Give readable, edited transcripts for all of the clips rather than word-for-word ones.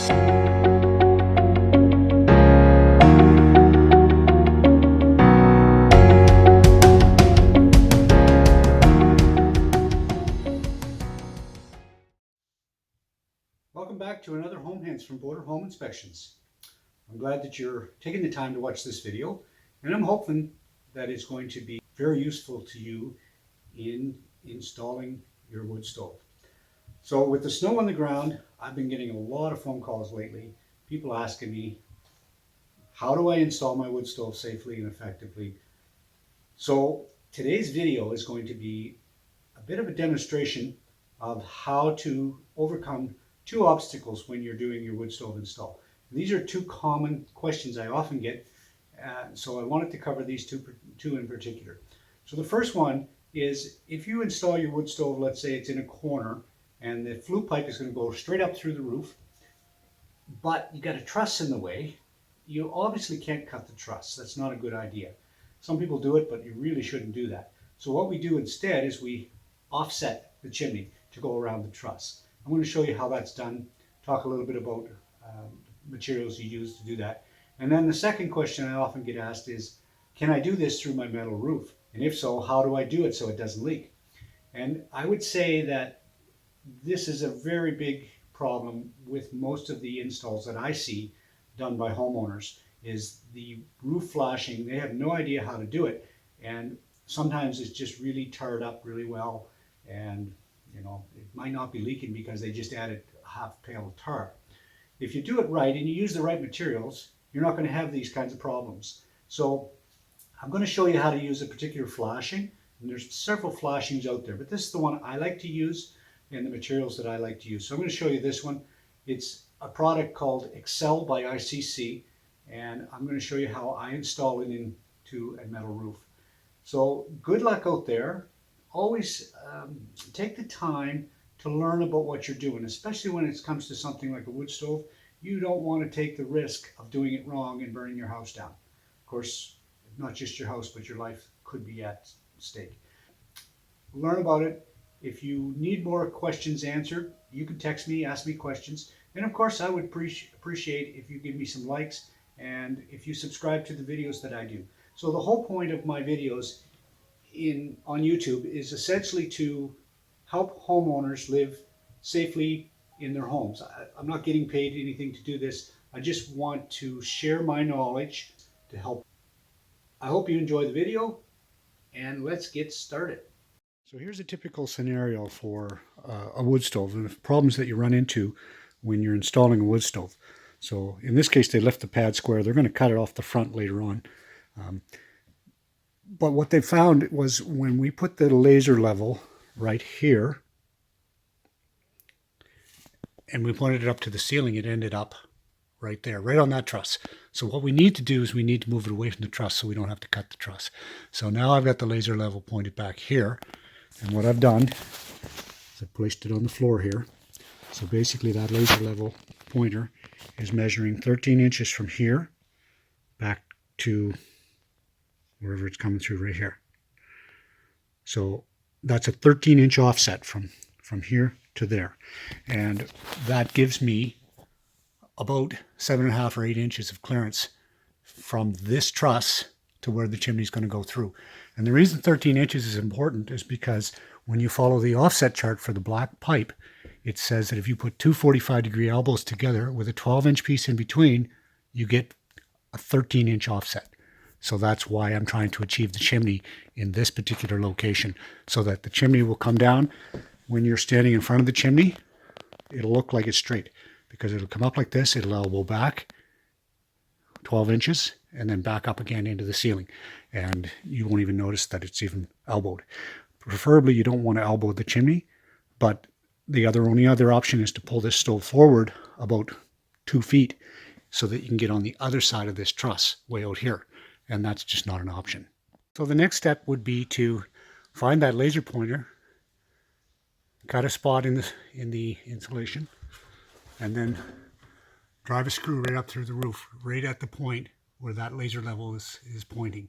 Welcome back to another Home Hints from Border Home Inspections. I'm glad that you're taking the time to watch this video, and I'm hoping that it's going to be very useful to you in installing your wood stove. So with the snow on the ground, I've been getting a lot of phone calls lately, people asking me, how do I install my wood stove safely and effectively? So today's video is going to be a bit of a demonstration of how to overcome two obstacles when you're doing your wood stove install. These are two common questions I often get, so I wanted to cover these two in particular. So the first one is, if you install your wood stove, let's say it's in a corner, and the flue pipe is going to go straight up through the roof, but you got a truss in the way, you obviously can't cut the truss. That's not a good idea. Some people do it, but you really shouldn't do that. So what we do instead is we offset the chimney to go around the truss. I'm going to show you how that's done, talk a little bit about materials you use to do that. And then the second question I often get asked is, can I do this through my metal roof? And if so, how do I do it so it doesn't leak? And I would say that this is a very big problem with most of the installs that I see done by homeowners, is the roof flashing. They have no idea how to do it, and sometimes it's just really tarred up really well, and it might not be leaking because they just added a half pail of tar. If you do it right and you use the right materials, you're not going to have these kinds of problems. So I'm going to show you how to use a particular flashing, and there's several flashings out there, but this is the one I like to use and the materials that I like to use. So I'm going to show you this one. It's a product called Excel by ICC, and I'm going to show you how I install it into a metal roof. So good luck out there. Always take the time to learn about what you're doing, especially when it comes to something like a wood stove. You don't want to take the risk of doing it wrong and burning your house down. Of course, not just your house, but your life could be at stake. Learn about it. If you need more questions answered, you can text me, ask me questions. And of course, I would appreciate if you give me some likes and if you subscribe to the videos that I do. So the whole point of my videos on YouTube is essentially to help homeowners live safely in their homes. I'm not getting paid anything to do this. I just want to share my knowledge to help. I hope you enjoy the video, and let's get started. So here's a typical scenario for a wood stove and the problems that you run into when you're installing a wood stove. So in this case, they left the pad square. They're going to cut it off the front later on. But what they found was when we put the laser level right here and we pointed it up to the ceiling, it ended up right there, right on that truss. So what we need to do is we need to move it away from the truss so we don't have to cut the truss. So now I've got the laser level pointed back here. And what I've done is I placed it on the floor here. So basically that laser level pointer is measuring 13 inches from here back to wherever it's coming through right here. So that's a 13-inch offset from here to there. And that gives me about 7.5 or 8 inches of clearance from this truss to where the chimney is going to go through. And the reason 13 inches is important is because when you follow the offset chart for the black pipe, it says that if you put two 45-degree elbows together with a 12-inch piece in between, you get a 13-inch offset. So that's why I'm trying to achieve the chimney in this particular location, so that the chimney will come down. When you're standing in front of the chimney, it'll look like it's straight, because it'll come up like this, it'll elbow back 12 inches, and then back up again into the ceiling. And you won't even notice that it's even elbowed. Preferably, you don't want to elbow the chimney, but the only other option is to pull this stove forward about 2 feet so that you can get on the other side of this truss way out here. And that's just not an option. So the next step would be to find that laser pointer, cut a spot in the insulation, and then drive a screw right up through the roof, right at the point where that laser level is pointing.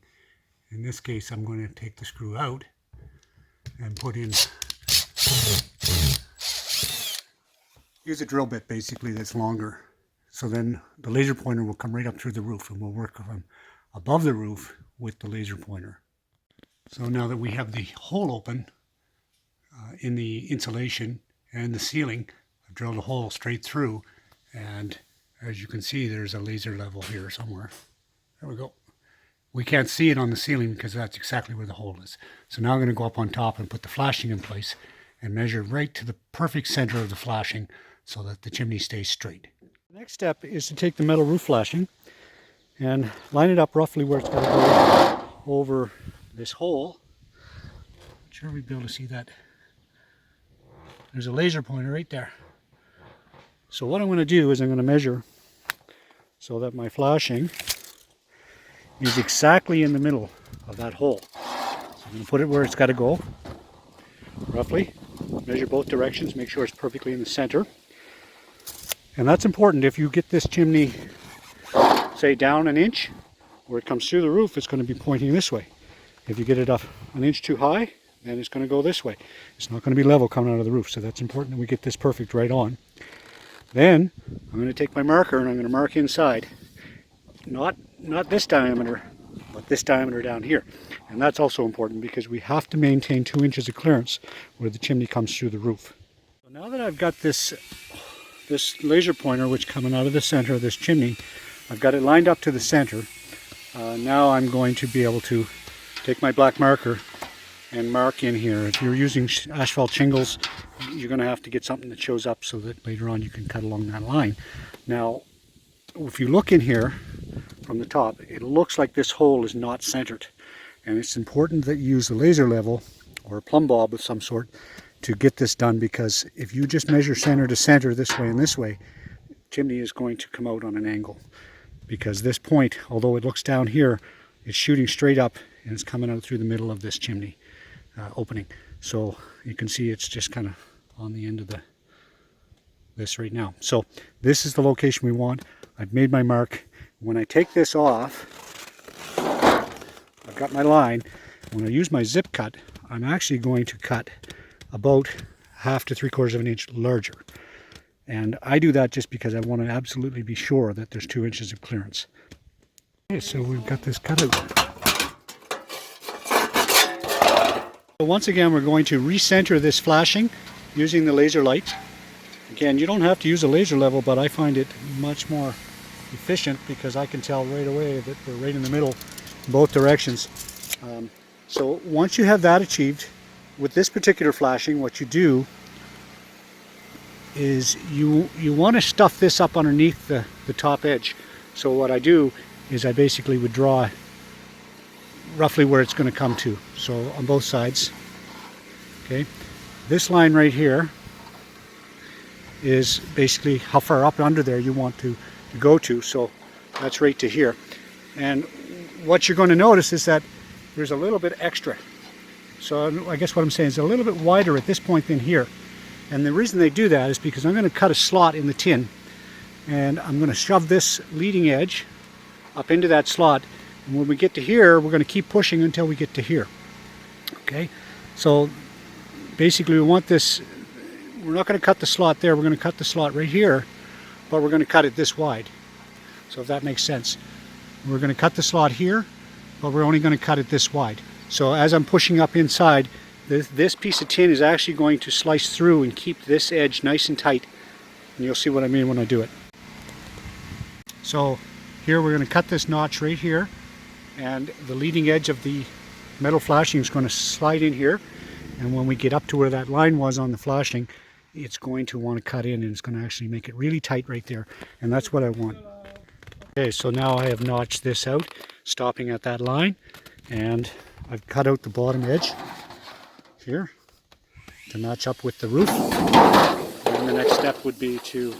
In this case, I'm going to take the screw out and put in, use a drill bit basically that's longer So then the laser pointer will come right up through the roof, and we'll work from above the roof with the laser pointer. So now that we have the hole open in the insulation and the ceiling, I've drilled a hole straight through, and as you can see, there's a laser level here somewhere. There we go. We can't see it on the ceiling because that's exactly where the hole is. So now I'm going to go up on top and put the flashing in place and measure right to the perfect center of the flashing so that the chimney stays straight. The next step is to take the metal roof flashing and line it up roughly where it's going to go over this hole. I'm sure we'll be able to see that. There's a laser pointer right there. So what I'm going to do is I'm going to measure so that my flashing is exactly in the middle of that hole. So I'm going to put it where it's got to go, roughly. Measure both directions, make sure it's perfectly in the center. And that's important. If you get this chimney, say, down an inch, where it comes through the roof, it's going to be pointing this way. If you get it up an inch too high, then it's going to go this way. It's not going to be level coming out of the roof, so that's important that we get this perfect right on. Then I'm going to take my marker and I'm going to mark inside. Not this diameter, but this diameter down here. And that's also important because we have to maintain 2 inches of clearance where the chimney comes through the roof. So now that I've got this laser pointer, which coming out of the center of this chimney, I've got it lined up to the center. Now I'm going to be able to take my black marker and mark in here. If you're using asphalt shingles, you're going to have to get something that shows up so that later on you can cut along that line. Now, if you look in here from the top, it looks like this hole is not centered. And it's important that you use a laser level or a plumb bob of some sort to get this done, because if you just measure center to center this way and this way, chimney is going to come out on an angle. Because this point, although it looks down here, it's shooting straight up and it's coming out through the middle of this chimney opening. So you can see it's just kind of on the end of this right now. So this is the location we want. I've made my mark. When I take this off, I've got my line. When I use my zip cut, I'm actually going to cut about 1/2 to 3/4 of an inch larger. And I do that just because I want to absolutely be sure that there's 2 inches of clearance. Okay, so we've got this cut out. So once again, we're going to recenter this flashing using the laser light. Again, you don't have to use a laser level, but I find it much more efficient because I can tell right away that we're right in the middle in both directions. So once you have that achieved, with this particular flashing, what you do is you want to stuff this up underneath the top edge. So what I do is I basically would draw roughly where it's going to come to. So on both sides. Okay, this line right here is basically how far up under there you want to go to. So that's right to here. And what you're going to notice is that there's a little bit extra. So I guess what I'm saying is a little bit wider at this point than here. And the reason they do that is because I'm going to cut a slot in the tin, and I'm going to shove this leading edge up into that slot, and when we get to here, we're going to keep pushing until we get to here. Okay, so basically we want this, we're not going to cut the slot there, we're going to cut the slot right here, but we're going to cut it this wide. So if that makes sense. We're going to cut the slot here, but we're only going to cut it this wide. So as I'm pushing up inside, this piece of tin is actually going to slice through and keep this edge nice and tight. And you'll see what I mean when I do it. So here we're going to cut this notch right here, and the leading edge of the metal flashing is going to slide in here. And when we get up to where that line was on the flashing, it's going to want to cut in, and it's going to actually make it really tight right there. And that's what I want. Okay, so now I have notched this out, stopping at that line, and I've cut out the bottom edge here to match up with the roof. And the next step would be to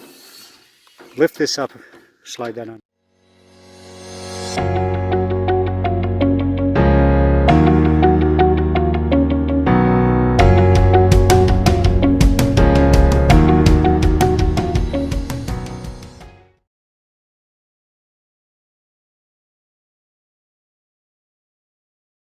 lift this up, slide that on.